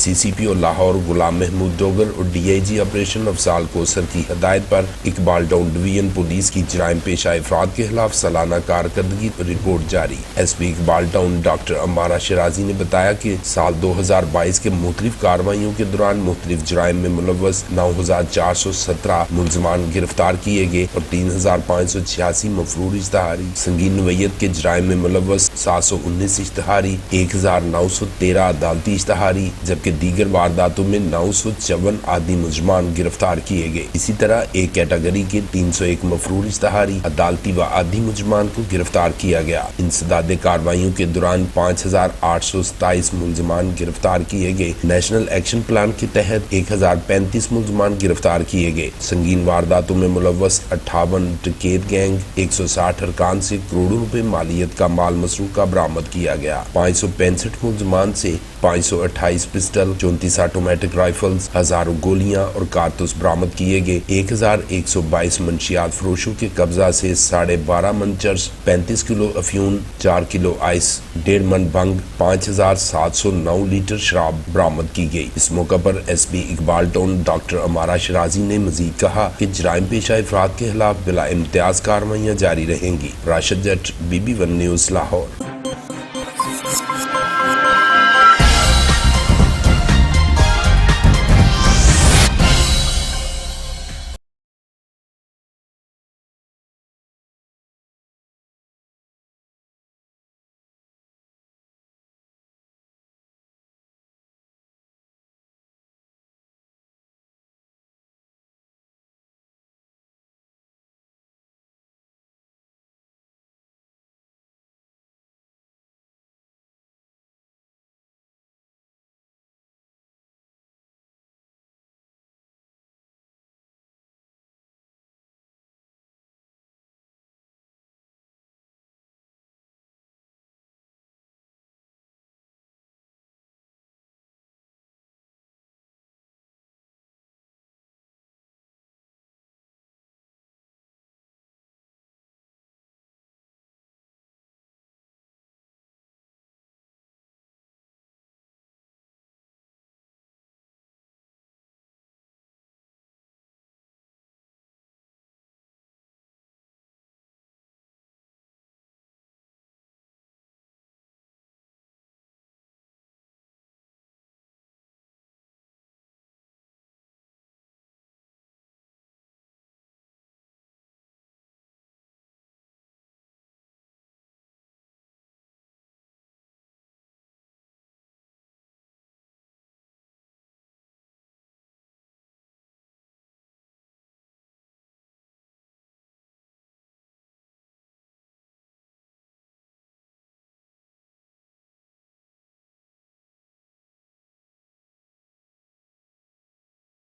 CCPO Lahore गुलाम महमूद डोगर और DIG operation Afzal Kausar की हदायत पर इकबाल टाउन डिवीजन पुलिस की जराइम पेशा अफराद के खिलाफ सालाना कारकर्दगी रिपोर्ट जारी। SP इकबाल टाउन डॉक्टर अमारा शराजी ने बताया कि साल 2022 के मुख्तलिफ कार्रवाइयों के दौरान मुख्तलिफ जराइम में मुलव्वस 9,417 मुलजमान गिरफ्तार किए गए और 3,586 मफरूर इश्तहारी, संगीन नोयत के जराइम में मुलव्वस 719 इश्तहारी, 1,913 अदालती इश्तहारी, जबकि दीगर वारदातों में 954 आदि मुलजमान गिरफ्तार किए गए। इसी तरह एक कैटेगरी के 301 मफरूर इश्तहारी, अदालती व आदि मुलजमान को गिरफ्तार किया गया। इंसदादे कार्रवाइयों के दौरान 5,827 मुलजमान गिरफ्तार किए गए। नेशनल एक्शन प्लान के तहत 1,035 मुलजमान गिरफ्तार किए गए। संगीन वारदातों में मुलव्वस 58 डकैत गैंग, 160 अरकान से करोड़ों रुपए मालियत का माल मसरूका बरामद किया गया। 565 मुलजमान से 528 पिस्टल, 34 ऑटोमेटिक राइफल्स, हजारों गोलियां और कारतूस बरामद किए गए। 1,122 मंशियात फरोशों के कब्जा से 12.5 मन चर्स, 35 किलो अफ्यून, 4 किलो आइस, 1.5 मन भंग, 5,709 लीटर शराब बरामद की गई। इस मौका पर SP इकबाल टाउन डॉक्टर अमारा शराजी ने मजीद कहा कि जराइम पेशा अफराद के खिलाफ बिला इम्तियाज कार्रवाइयाँ जारी रहेंगी। राशिद जट, BB1 न्यूज़ लाहौर।